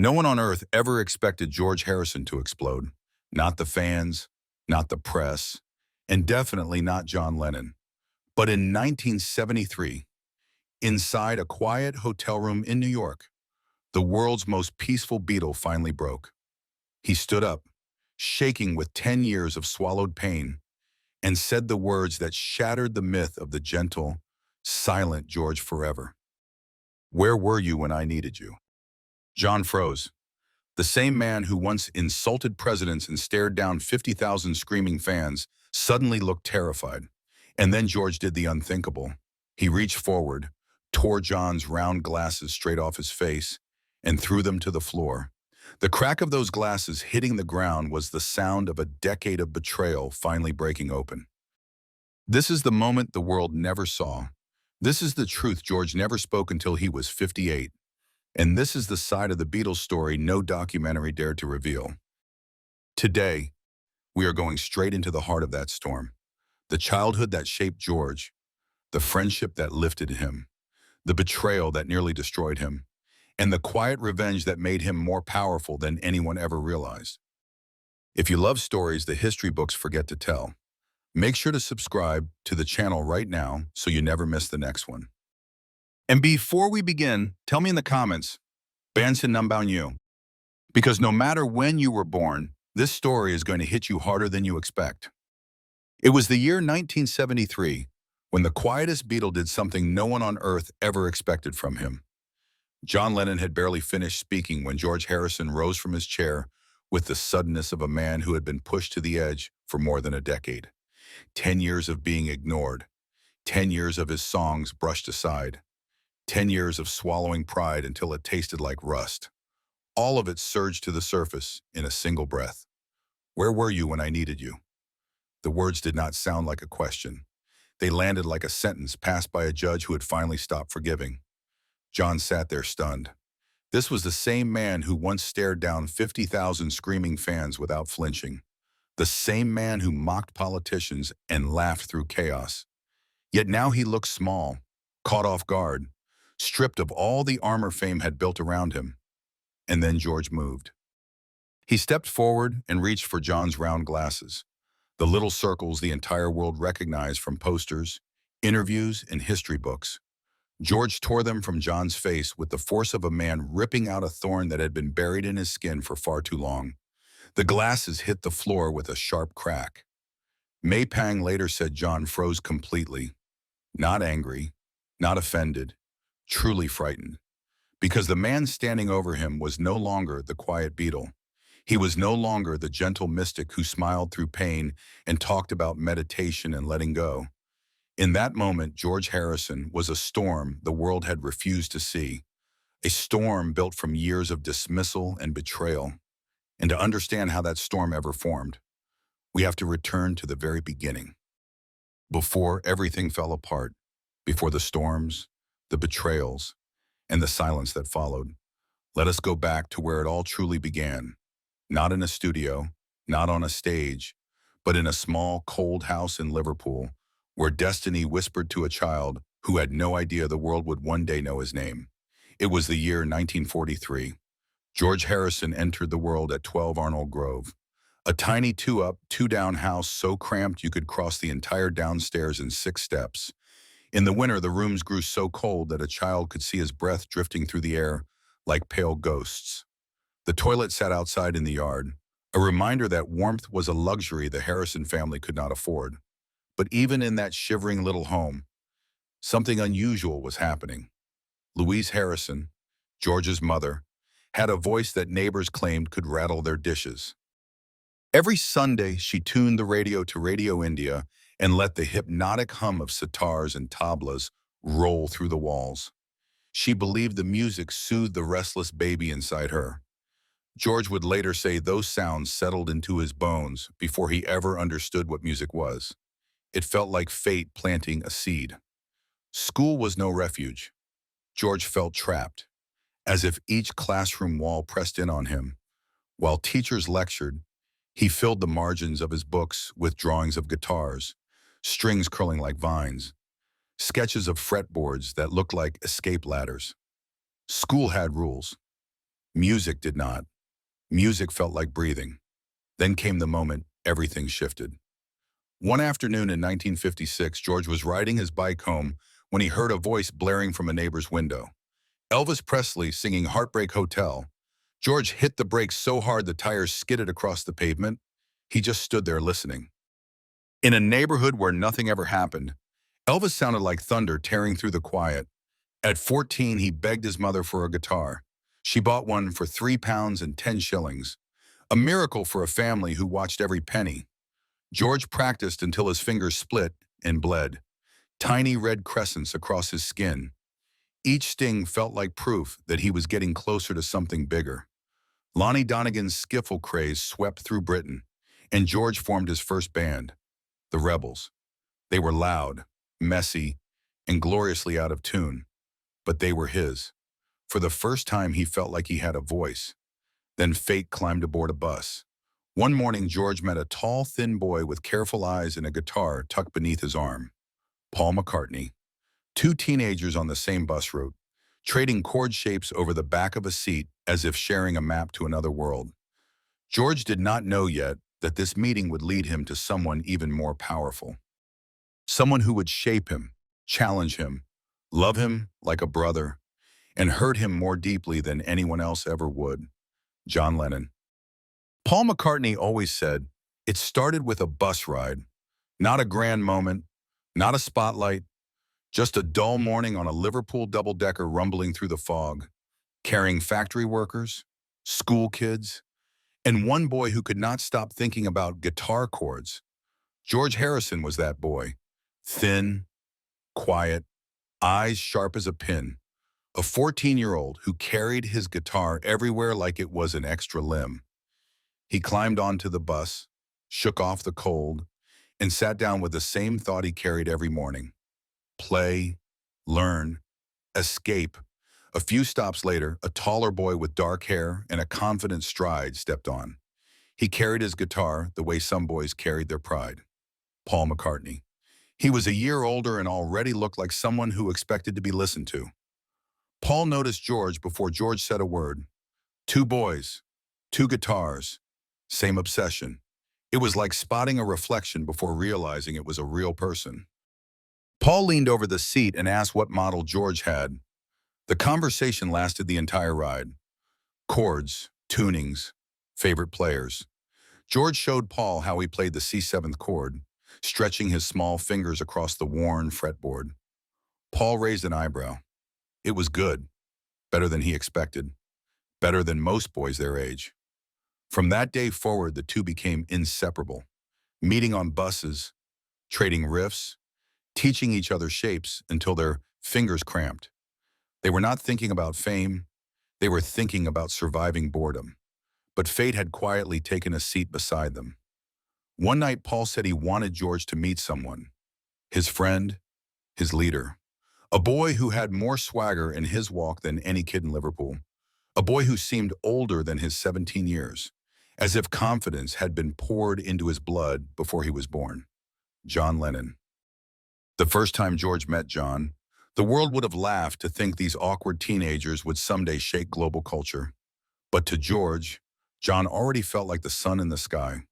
No one on earth ever expected George Harrison to explode. Not the fans, not the press, and definitely not John Lennon. But in 1973, inside a quiet hotel room in New York, the world's most peaceful Beatle finally broke. He stood up, shaking with 10 years of swallowed pain, and said the words that shattered the myth of the gentle, silent George forever. Where were you when I needed you? John froze. The same man who once insulted presidents and stared down 50,000 screaming fans suddenly looked terrified. And then George did the unthinkable. He reached forward, tore John's round glasses straight off his face, and threw them to the floor. The crack of those glasses hitting the ground was the sound of a decade of betrayal finally breaking open. This is the moment the world never saw. This is the truth George never spoke until he was 58. And this is the side of the Beatles story no documentary dared to reveal. Today, we are going straight into the heart of that storm. The childhood that shaped George, the friendship that lifted him, the betrayal that nearly destroyed him, and the quiet revenge that made him more powerful than anyone ever realized. If you love stories the history books forget to tell, make sure to subscribe to the channel right now so you never miss the next one. And before we begin, tell me in the comments, Bansin Numbaunyu, because no matter when you were born, this story is going to hit you harder than you expect. It was the year 1973 when the quietest Beatle did something no one on earth ever expected from him. John Lennon had barely finished speaking when George Harrison rose from his chair with the suddenness of a man who had been pushed to the edge for more than a decade. 10 years of being ignored, 10 years of his songs brushed aside, 10 years of swallowing pride until it tasted like rust. All of it surged to the surface in a single breath. Where were you when I needed you? The words did not sound like a question. They landed like a sentence passed by a judge who had finally stopped forgiving. John sat there stunned. This was the same man who once stared down 50,000 screaming fans without flinching. The same man who mocked politicians and laughed through chaos. Yet now he looked small, caught off guard, stripped of all the armor fame had built around him. And then George moved. He stepped forward and reached for John's round glasses, the little circles the entire world recognized from posters, interviews, and history books. George tore them from John's face with the force of a man ripping out a thorn that had been buried in his skin for far too long. The glasses hit the floor with a sharp crack. May Pang later said John froze completely, not angry, not offended, truly frightened, because the man standing over him was no longer the quiet Beatle. He was no longer the gentle mystic who smiled through pain and talked about meditation and letting go. In that moment, George Harrison was a storm the world had refused to see, a storm built from years of dismissal and betrayal. And to understand how that storm ever formed, we have to return to the very beginning. Before everything fell apart, before the storms, the betrayals, and the silence that followed, let us go back to where it all truly began. Not in a studio, not on a stage, but in a small, cold house in Liverpool, where destiny whispered to a child who had no idea the world would one day know his name. It was the year 1943. George Harrison entered the world at 12 Arnold Grove, a tiny two-up, two-down house so cramped you could cross the entire downstairs in 6 steps. In the winter, the rooms grew so cold that a child could see his breath drifting through the air like pale ghosts. The toilet sat outside in the yard, a reminder that warmth was a luxury the Harrison family could not afford. But even in that shivering little home, something unusual was happening. Louise Harrison, George's mother, had a voice that neighbors claimed could rattle their dishes. Every Sunday, she tuned the radio to Radio India and let the hypnotic hum of sitars and tablas roll through the walls. She believed the music soothed the restless baby inside her. George would later say those sounds settled into his bones before he ever understood what music was. It felt like fate planting a seed. School was no refuge. George felt trapped, as if each classroom wall pressed in on him. While teachers lectured, he filled the margins of his books with drawings of guitars, strings curling like vines, sketches of fretboards that looked like escape ladders. School had rules. Music did not. Music felt like breathing. Then came the moment everything shifted. One afternoon in 1956, George was riding his bike home when he heard a voice blaring from a neighbor's window. Elvis Presley singing Heartbreak Hotel. George hit the brakes so hard the tires skidded across the pavement. He just stood there listening. In a neighborhood where nothing ever happened, Elvis sounded like thunder tearing through the quiet. At 14, he begged his mother for a guitar. She bought one for 3 pounds and 10 shillings. A miracle for a family who watched every penny. George practiced until his fingers split and bled, tiny red crescents across his skin. Each sting felt like proof that he was getting closer to something bigger. Lonnie Donegan's skiffle craze swept through Britain, and George formed his first band, the Rebels. They were loud, messy, and gloriously out of tune, but they were his. For the first time, he felt like he had a voice. Then fate climbed aboard a bus. One morning, George met a tall, thin boy with careful eyes and a guitar tucked beneath his arm. Paul McCartney. Two teenagers on the same bus route, trading chord shapes over the back of a seat as if sharing a map to another world. George did not know yet that this meeting would lead him to someone even more powerful. Someone who would shape him, challenge him, love him like a brother, and hurt him more deeply than anyone else ever would. John Lennon. Paul McCartney always said, "It started with a bus ride, not a grand moment, not a spotlight, just a dull morning on a Liverpool double-decker rumbling through the fog, carrying factory workers, school kids, and one boy who could not stop thinking about guitar chords. George Harrison was that boy, thin, quiet, eyes sharp as a pin, a 14-year-old who carried his guitar everywhere like it was an extra limb. He climbed onto the bus, shook off the cold, and sat down with the same thought he carried every morning. Play, learn, escape. A few stops later, a taller boy with dark hair and a confident stride stepped on. He carried his guitar the way some boys carried their pride. Paul McCartney. He was a year older and already looked like someone who expected to be listened to. Paul noticed George before George said a word. Two boys, two guitars, same obsession. It was like spotting a reflection before realizing it was a real person. Paul leaned over the seat and asked what model George had. The conversation lasted the entire ride. Chords, tunings, favorite players. George showed Paul how he played the C7th chord, stretching his small fingers across the worn fretboard. Paul raised an eyebrow. It was good, better than he expected, better than most boys their age. From that day forward, the two became inseparable, meeting on buses, trading riffs, teaching each other shapes until their fingers cramped. They were not thinking about fame, they were thinking about surviving boredom. But fate had quietly taken a seat beside them. One night, Paul said he wanted George to meet someone, his friend, his leader, a boy who had more swagger in his walk than any kid in Liverpool, a boy who seemed older than his 17 years, as if confidence had been poured into his blood before he was born. John Lennon. The first time George met John, the world would have laughed to think these awkward teenagers would someday shake global culture. But to George, John already felt like the sun in the sky,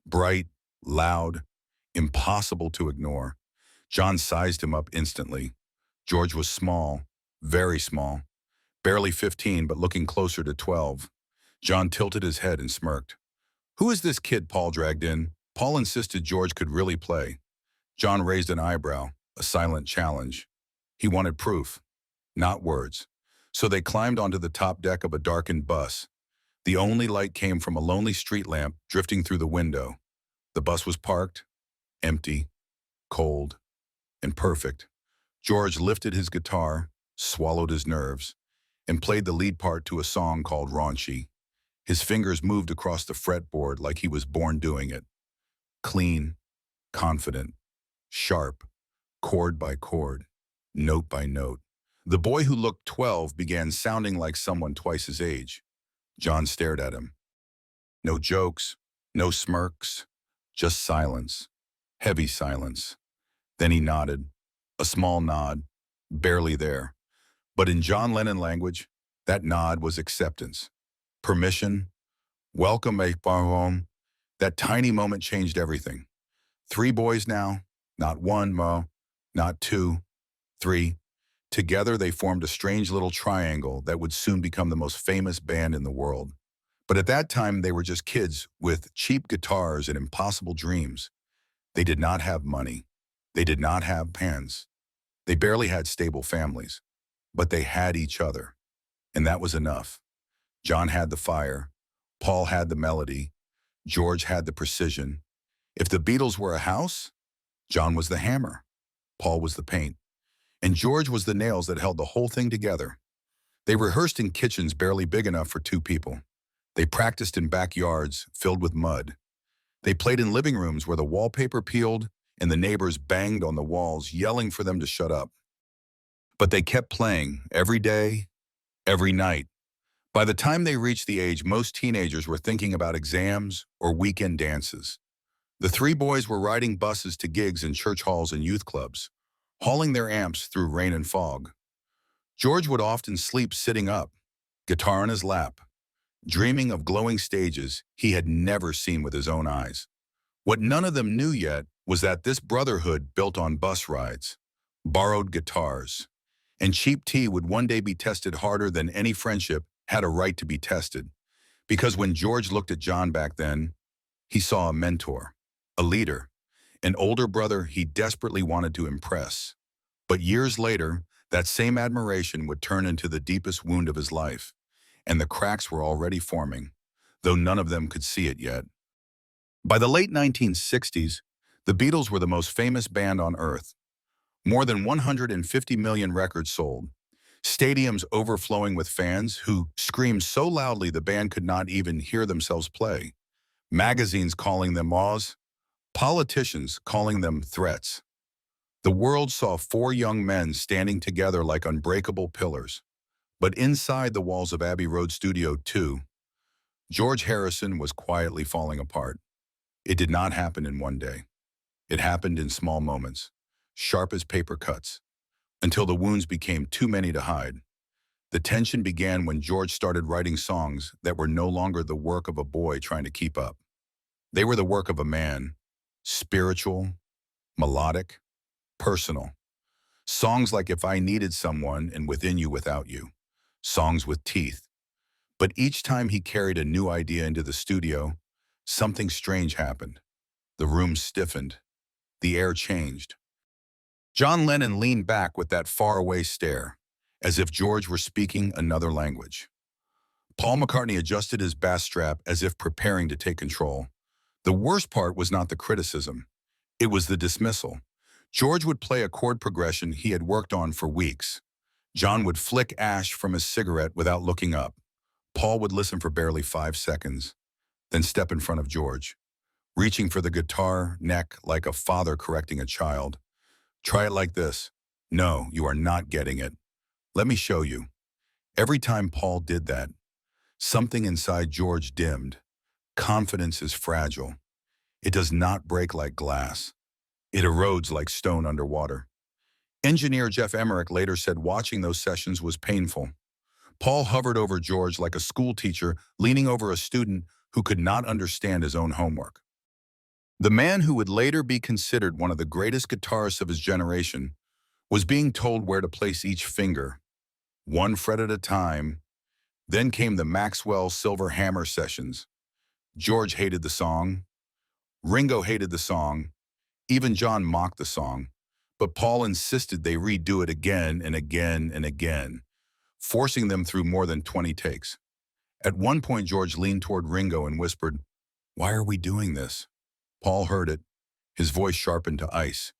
bright, loud, impossible to ignore. John sized him up instantly. George was small, very small, barely 15 but looking closer to 12. John tilted his head and smirked. "Who is this kid Paul dragged in?" Paul insisted George could really play. John raised an eyebrow, a silent challenge. He wanted proof, not words. So they climbed onto the top deck of a darkened bus. The only light came from a lonely street lamp drifting through the window. The bus was parked, empty, cold, and perfect. George lifted his guitar, swallowed his nerves, and played the lead part to a song called Raunchy. His fingers moved across the fretboard like he was born doing it. Clean, confident, sharp, chord by chord, note by note. The boy who looked 12 began sounding like someone twice his age. John stared at him. No jokes, no smirks, just silence, heavy silence. Then he nodded, a small nod, barely there. But in John Lennon language, that nod was acceptance. permission, welcome a home. That tiny moment changed everything. Three boys now, not one, not two, three. Together they formed a strange little triangle that would soon become the most famous band in the world. But at that time, they were just kids with cheap guitars and impossible dreams. They did not have money. They did not have pants. They barely had stable families. But they had each other. And that was enough. John had the fire. Paul had the melody. George had the precision. If the Beatles were a house, John was the hammer. Paul was the paint. And George was the nails that held the whole thing together. They rehearsed in kitchens barely big enough for two people. They practiced in backyards filled with mud. They played in living rooms where the wallpaper peeled and the neighbors banged on the walls, yelling for them to shut up. But they kept playing every day, every night. By the time they reached the age most teenagers were thinking about exams or weekend dances. The three boys were riding buses to gigs in church halls and youth clubs, hauling their amps through rain and fog. George would often sleep sitting up, guitar in his lap, dreaming of glowing stages he had never seen with his own eyes. What none of them knew yet was that this brotherhood built on bus rides, borrowed guitars, and cheap tea would one day be tested harder than any friendship had a right to be tested. Because when George looked at John back then, he saw a mentor, a leader, an older brother he desperately wanted to impress. But years later, that same admiration would turn into the deepest wound of his life, and the cracks were already forming, though none of them could see it yet. By the late 1960s, the Beatles were the most famous band on Earth. More than 150 million records sold, stadiums overflowing with fans who screamed so loudly the band could not even hear themselves play, magazines calling them Oz, politicians calling them threats. The world saw four young men standing together like unbreakable pillars. But inside the walls of Abbey Road Studio 2, George Harrison was quietly falling apart. It did not happen in one day. It happened in small moments, sharp as paper cuts, until the wounds became too many to hide. The tension began when George started writing songs that were no longer the work of a boy trying to keep up. They were the work of a man, spiritual, melodic, personal. Songs like If I Needed Someone and Within You Without You. Songs with teeth. But each time he carried a new idea into the studio, something strange happened. The room stiffened. The air changed. John Lennon leaned back with that faraway stare, as if George were speaking another language. Paul McCartney adjusted his bass strap as if preparing to take control. The worst part was not the criticism. It was the dismissal. George would play a chord progression he had worked on for weeks. John would flick ash from his cigarette without looking up. Paul would listen for barely 5 seconds, then step in front of George, reaching for the guitar neck like a father correcting a child. Try it like this. No, you are not getting it. Let me show you. Every time Paul did that, something inside George dimmed. Confidence is fragile. It does not break like glass. It erodes like stone underwater. Engineer Jeff Emmerich later said watching those sessions was painful. Paul hovered over George like a school teacher leaning over a student who could not understand his own homework. The man who would later be considered one of the greatest guitarists of his generation was being told where to place each finger, one fret at a time. Then came the Maxwell Silver Hammer sessions. George hated the song. Ringo hated the song. Even John mocked the song. But Paul insisted they redo it again and again and again, forcing them through more than 20 takes. At one point, George leaned toward Ringo and whispered, "Why are we doing this?" Paul heard it, his voice sharpened to ice.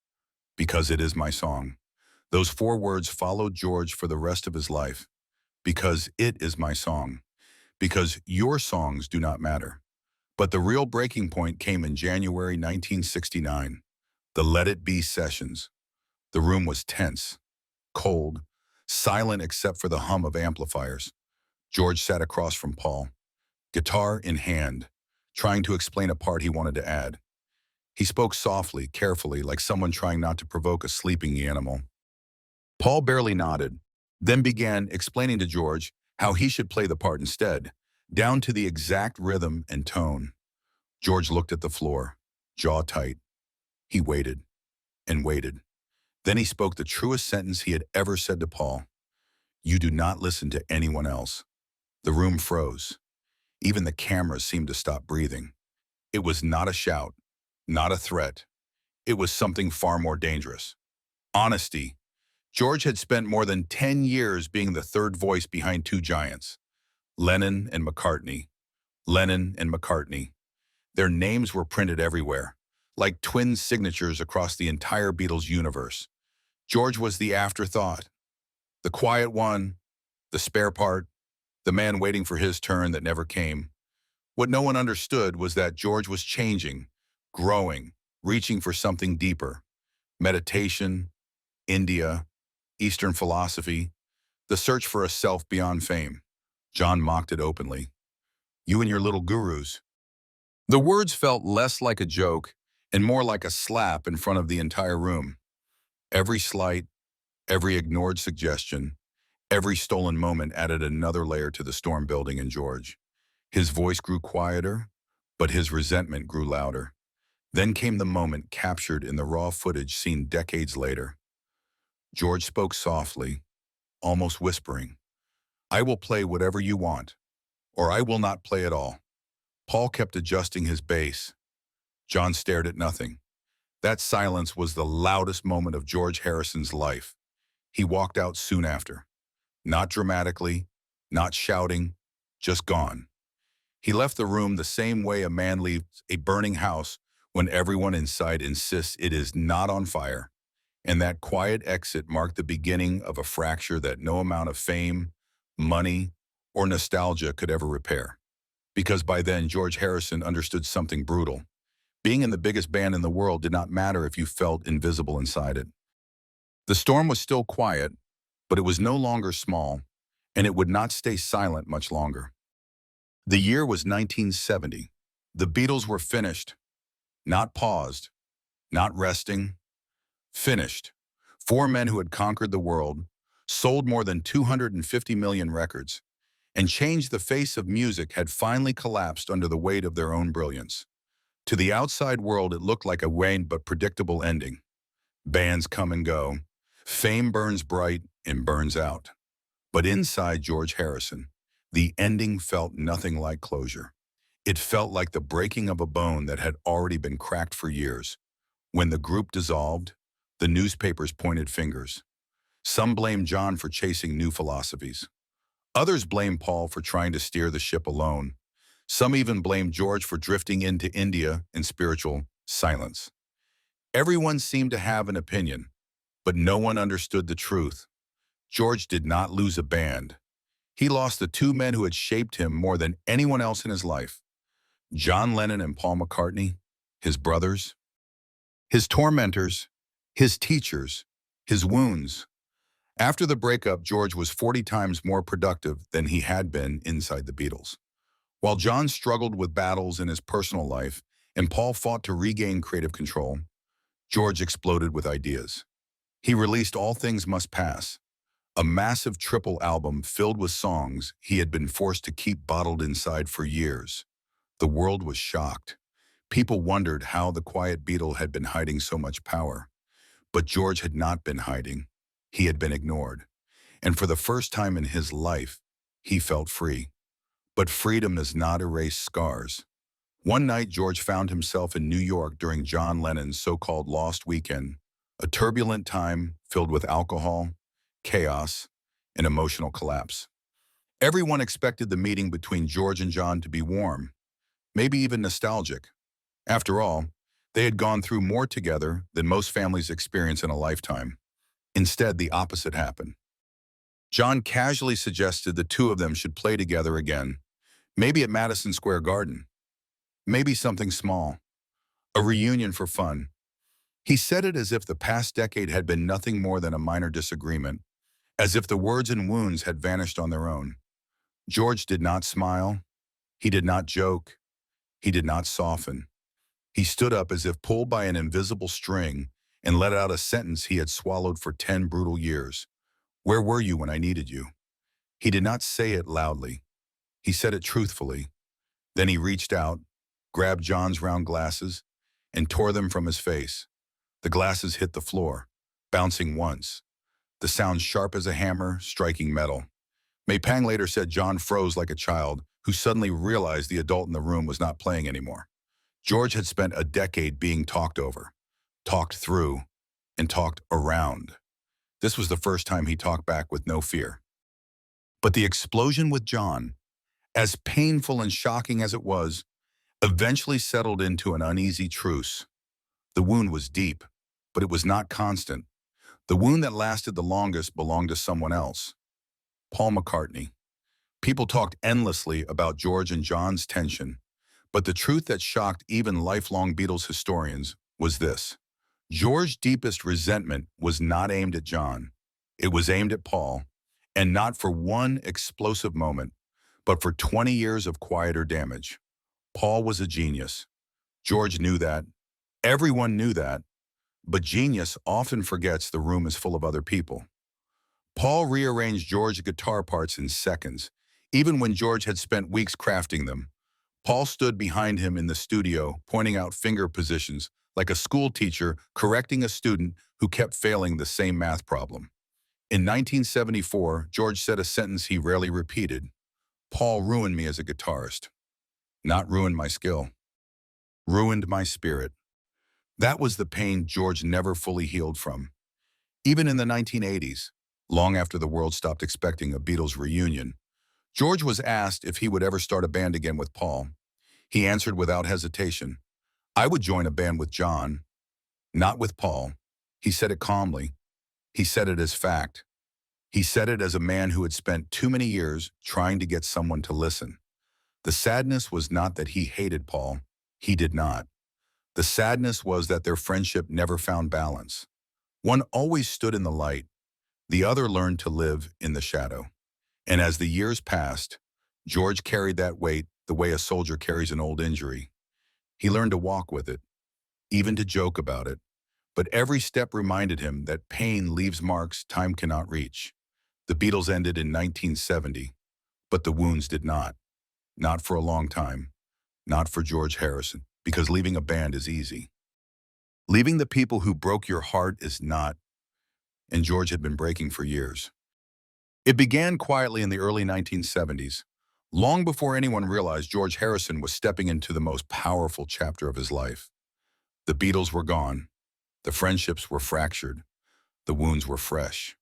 "Because it is my song." Those 4 words followed George for the rest of his life. Because it is my song. Because your songs do not matter. But the real breaking point came in January 1969, the Let It Be sessions. The room was tense, cold, silent except for the hum of amplifiers. George sat across from Paul, guitar in hand, trying to explain a part he wanted to add. He spoke softly, carefully, like someone trying not to provoke a sleeping animal. Paul barely nodded, then began explaining to George how he should play the part instead. down to the exact rhythm and tone. George looked at the floor, jaw tight. He waited and waited. Then he spoke the truest sentence he had ever said to Paul. "You do not listen to anyone else." The room froze. Even the cameras seemed to stop breathing. It was not a shout, not a threat. It was something far more dangerous. Honesty. George had spent more than 10 years being the third voice behind two giants, Lennon and McCartney. Lennon and McCartney. Their names were printed everywhere, like twin signatures across the entire Beatles universe. George was the afterthought, the quiet one, the spare part, the man waiting for his turn that never came. What no one understood was that George was changing, growing, reaching for something deeper. Meditation, India, Eastern philosophy, the search for a self beyond fame. John mocked it openly. "You and your little gurus." The words felt less like a joke and more like a slap in front of the entire room. Every slight, every ignored suggestion, every stolen moment added another layer to the storm building in George. His voice grew quieter, but his resentment grew louder. Then came the moment captured in the raw footage seen decades later. George spoke softly, almost whispering, "I will play whatever you want, or I will not play at all." Paul kept adjusting his bass. John stared at nothing. That silence was the loudest moment of George Harrison's life. He walked out soon after. Not dramatically, not shouting, just gone. He left the room the same way a man leaves a burning house when everyone inside insists it is not on fire. And that quiet exit marked the beginning of a fracture that no amount of fame, money, or nostalgia could ever repair. Because by then, George Harrison understood something brutal. Being in the biggest band in the world did not matter if you felt invisible inside it. The storm was still quiet, but it was no longer small, and it would not stay silent much longer. The year was 1970. The Beatles were finished, not paused, not resting, finished. Four men who had conquered the world, sold more than 250 million records, and changed the face of music had finally collapsed under the weight of their own brilliance. To the outside world, it looked like a wan but predictable ending. Bands come and go. Fame burns bright and burns out. But inside George Harrison, the ending felt nothing like closure. It felt like the breaking of a bone that had already been cracked for years. When the group dissolved, the newspapers pointed fingers. Some blamed John for chasing new philosophies. Others blamed Paul for trying to steer the ship alone. Some even blamed George for drifting into India in spiritual silence. Everyone seemed to have an opinion, but no one understood the truth. George did not lose a band. He lost the two men who had shaped him more than anyone else in his life. John Lennon and Paul McCartney, his brothers, his tormentors, his teachers, his wounds. After the breakup, George was 40 times more productive than he had been inside the Beatles. While John struggled with battles in his personal life and Paul fought to regain creative control, George exploded with ideas. He released All Things Must Pass, a massive triple album filled with songs he had been forced to keep bottled inside for years. The world was shocked. People wondered how the quiet Beatle had been hiding so much power. But George had not been hiding. He had been ignored. And for the first time in his life, he felt free. But freedom does not erase scars. One night, George found himself in New York during John Lennon's so-called lost weekend, a turbulent time filled with alcohol, chaos, and emotional collapse. Everyone expected the meeting between George and John to be warm, maybe even nostalgic. After all, they had gone through more together than most families experience in a lifetime. Instead, the opposite happened. John casually suggested the two of them should play together again, maybe at Madison Square Garden. Maybe something small. A reunion for fun. He said it as if the past decade had been nothing more than a minor disagreement, as if the words and wounds had vanished on their own. George did not smile. He did not joke. He did not soften. He stood up as if pulled by an invisible string and let out a sentence he had swallowed for 10 brutal years. "Where were you when I needed you?" He did not say it loudly. He said it truthfully. Then he reached out, grabbed John's round glasses, and tore them from his face. The glasses hit the floor, bouncing once, the sound sharp as a hammer striking metal. May Pang later said John froze like a child who suddenly realized the adult in the room was not playing anymore. George had spent a decade being talked over, talked through, and talked around. This was the first time he talked back with no fear. But the explosion with John, as painful and shocking as it was, eventually settled into an uneasy truce. The wound was deep, but it was not constant. The wound that lasted the longest belonged to someone else. Paul McCartney. People talked endlessly about George and John's tension, but the truth that shocked even lifelong Beatles historians was this. George's deepest resentment was not aimed at John. It was aimed at Paul, and not for one explosive moment, but for 20 years of quieter damage. Paul was a genius. George knew that. Everyone knew that. But genius often forgets the room is full of other people. Paul rearranged George's guitar parts in seconds, even when George had spent weeks crafting them. Paul stood behind him in the studio, pointing out finger positions, like a school teacher correcting a student who kept failing the same math problem. In 1974, George said a sentence he rarely repeated. Paul ruined me as a guitarist. Not ruined my skill. Ruined my spirit. That was the pain George never fully healed from. Even in the 1980s, long after the world stopped expecting a Beatles reunion, George was asked if he would ever start a band again with Paul. He answered without hesitation, I would join a band with John, not with Paul. He said it calmly. He said it as fact. He said it as a man who had spent too many years trying to get someone to listen. The sadness was not that he hated Paul. He did not. The sadness was that their friendship never found balance. One always stood in the light. The other learned to live in the shadow. And as the years passed, George carried that weight the way a soldier carries an old injury. He learned to walk with it, even to joke about it. But every step reminded him that pain leaves marks time cannot reach. The Beatles ended in 1970, but the wounds did not. Not for a long time. Not for George Harrison, because leaving a band is easy. Leaving the people who broke your heart is not, and George had been breaking for years. It began quietly in the early 1970s. Long before anyone realized George Harrison was stepping into the most powerful chapter of his life. The Beatles were gone. The friendships were fractured. The wounds were fresh.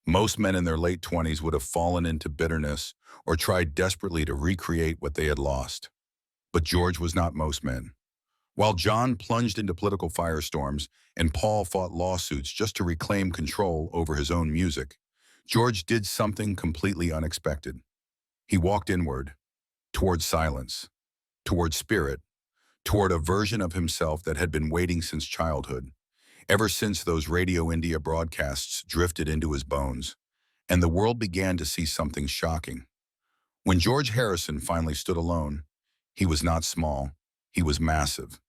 Most men in their late 20s would have fallen into bitterness or tried desperately to recreate what they had lost. But George was not most men. While John plunged into political firestorms and Paul fought lawsuits just to reclaim control over his own music, George did something completely unexpected. He walked inward, toward silence, toward spirit, toward a version of himself that had been waiting since childhood, ever since those Radio India broadcasts drifted into his bones, and the world began to see something shocking. When George Harrison finally stood alone, he was not small, he was massive.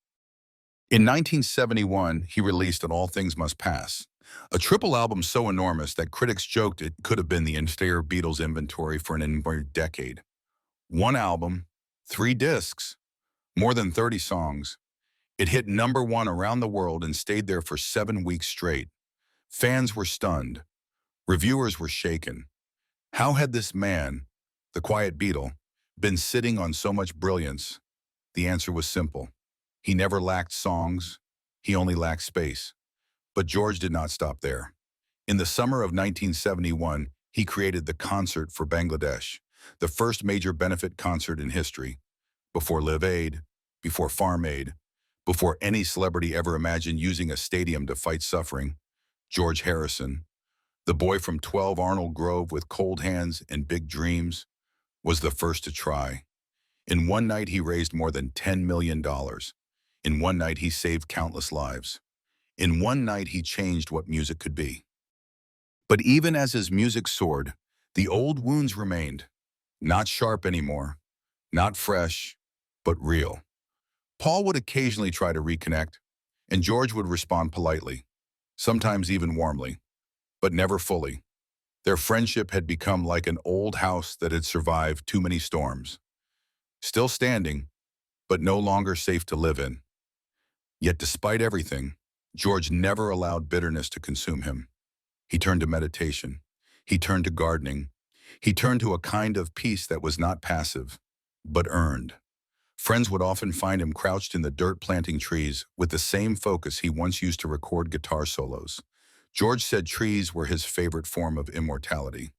In 1971, he released An All Things Must Pass, a triple album so enormous that critics joked it could have been the entire Beatles inventory for an entire decade. One album, 3 discs, more than 30 songs. It hit #1 around the world and stayed there for 7 weeks straight. Fans were stunned. Reviewers were shaken. How had this man, the quiet Beatle, been sitting on so much brilliance? The answer was simple. He never lacked songs. He only lacked space. But George did not stop there. In the summer of 1971, he created the Concert for Bangladesh, the first major benefit concert in history. Before Live Aid, before Farm Aid, before any celebrity ever imagined using a stadium to fight suffering, George Harrison, the boy from 12 Arnold Grove with cold hands and big dreams, was the first to try. In one night, he raised more than $10 million. In one night, he saved countless lives. In one night, he changed what music could be. But even as his music soared, the old wounds remained. Not sharp anymore, not fresh, but real. Paul would occasionally try to reconnect, and George would respond politely, sometimes even warmly, but never fully. Their friendship had become like an old house that had survived too many storms. Still standing, but no longer safe to live in. Yet despite everything, George never allowed bitterness to consume him. He turned to meditation. He turned to gardening. He turned to a kind of peace that was not passive, but earned. Friends would often find him crouched in the dirt planting trees with the same focus he once used to record guitar solos. George said trees were his favorite form of immortality.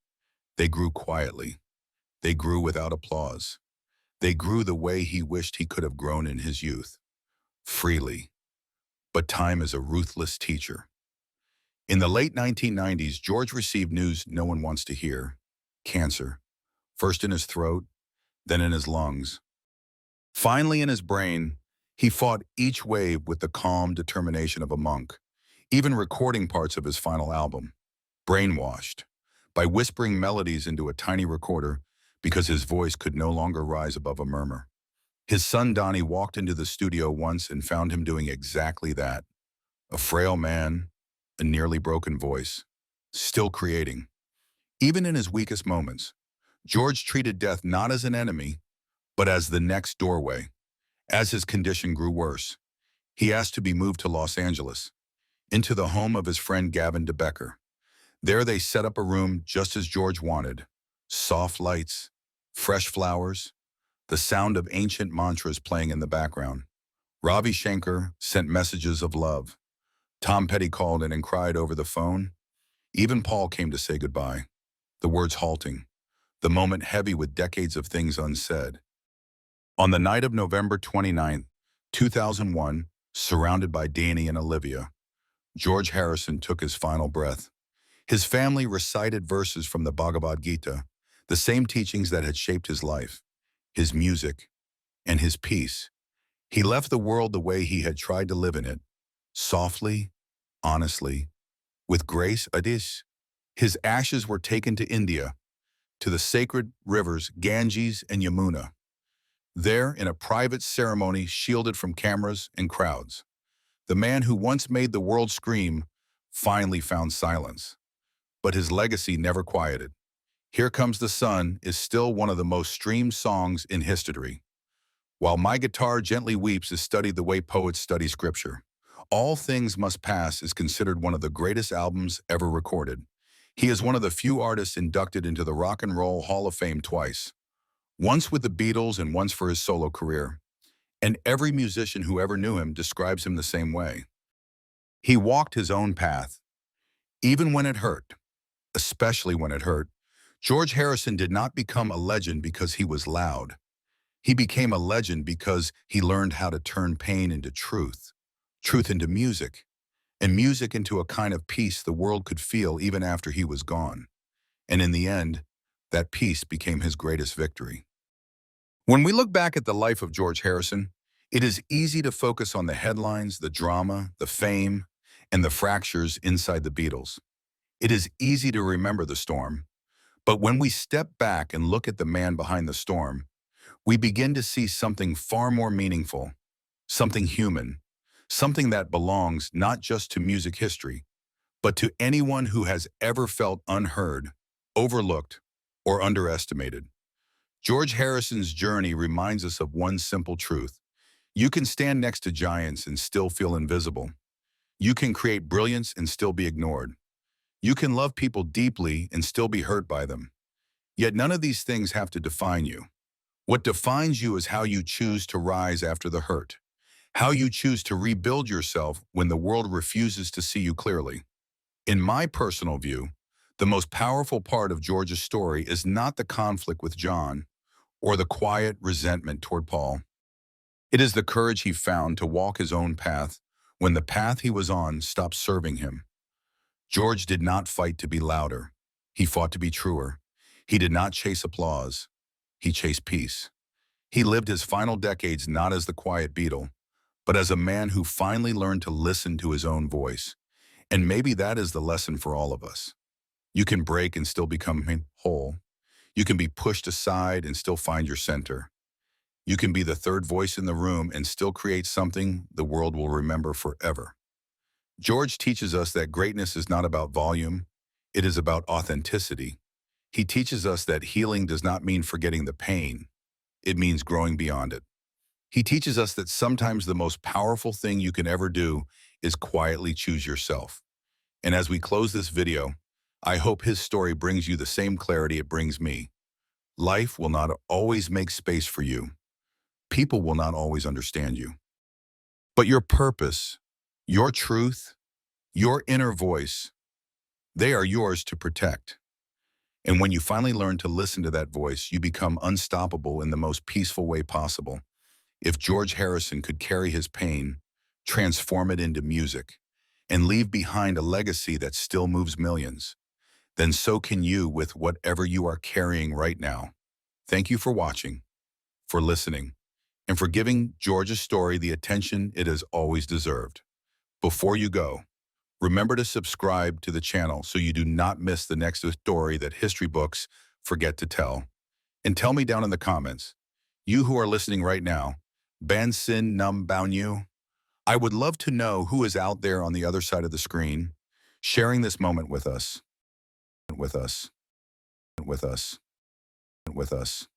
They grew quietly. They grew without applause. They grew the way he wished he could have grown in his youth, freely. But time is a ruthless teacher. In the late 1990s, George received news no one wants to hear. Cancer. First in his throat, then in his lungs. Finally in his brain, he fought each wave with the calm determination of a monk, even recording parts of his final album, brainwashed, by whispering melodies into a tiny recorder because his voice could no longer rise above a murmur. His son Donnie walked into the studio once and found him doing exactly that. A frail man, a nearly broken voice, still creating. Even in his weakest moments, George treated death not as an enemy, but as the next doorway. As his condition grew worse, he asked to be moved to Los Angeles, into the home of his friend Gavin DeBecker. There they set up a room just as George wanted. Soft lights, fresh flowers, the sound of ancient mantras playing in the background. Ravi Shankar sent messages of love. Tom Petty called in and cried over the phone. Even Paul came to say goodbye, the words halting, the moment heavy with decades of things unsaid. On the night of November 29, 2001, surrounded by Danny and Olivia, George Harrison took his final breath. His family recited verses from the Bhagavad Gita, the same teachings that had shaped his life, his music, and his peace. He left the world the way he had tried to live in it, softly, honestly, with grace. His ashes were taken to India, to the sacred rivers Ganges and Yamuna. There, in a private ceremony shielded from cameras and crowds, the man who once made the world scream finally found silence. But his legacy never quieted. Here Comes the Sun is still one of the most streamed songs in history. While My Guitar Gently Weeps is studied the way poets study scripture. All Things Must Pass is considered one of the greatest albums ever recorded. He is one of the few artists inducted into the Rock and Roll Hall of Fame twice, once with the Beatles and once for his solo career. And every musician who ever knew him describes him the same way. He walked his own path, even when it hurt, especially when it hurt. George Harrison did not become a legend because he was loud. He became a legend because he learned how to turn pain into truth, truth into music, and music into a kind of peace the world could feel even after he was gone. And in the end, that peace became his greatest victory. When we look back at the life of George Harrison, it is easy to focus on the headlines, the drama, the fame, and the fractures inside the Beatles. It is easy to remember the storm, but when we step back and look at the man behind the storm, we begin to see something far more meaningful, something human, something that belongs not just to music history, but to anyone who has ever felt unheard, overlooked, or underestimated. George Harrison's journey reminds us of one simple truth. You can stand next to giants and still feel invisible. You can create brilliance and still be ignored. You can love people deeply and still be hurt by them. Yet none of these things have to define you. What defines you is how you choose to rise after the hurt, how you choose to rebuild yourself when the world refuses to see you clearly. In my personal view, the most powerful part of George's story is not the conflict with John or the quiet resentment toward Paul. It is the courage he found to walk his own path when the path he was on stopped serving him. George did not fight to be louder. He fought to be truer. He did not chase applause. He chased peace. He lived his final decades not as the quiet Beatle, but as a man who finally learned to listen to his own voice. And maybe that is the lesson for all of us. You can break and still become whole. You can be pushed aside and still find your center. You can be the third voice in the room and still create something the world will remember forever. George teaches us that greatness is not about volume, It is about authenticity. He teaches us that healing does not mean forgetting the pain. It means growing beyond it. He teaches us that sometimes the most powerful thing you can ever do is quietly choose yourself. And as we close this video, I hope his story brings you the same clarity it brings me. Life will not always make space for you. People will not always understand you. But your purpose, your truth, your inner voice, they are yours to protect. And when you finally learn to listen to that voice, you become unstoppable in the most peaceful way possible. If George Harrison could carry his pain, transform it into music, and leave behind a legacy that still moves millions, then so can you with whatever you are carrying right now. Thank you for watching, for listening, and for giving George's story the attention it has always deserved. Before you go, remember to subscribe to the channel so you do not miss the next story that history books forget to tell. And tell me down in the comments, you who are listening right now, Ban Sin Num Bao Nhu, I would love to know who is out there on the other side of the screen, sharing this moment with us, with us, with us, with us.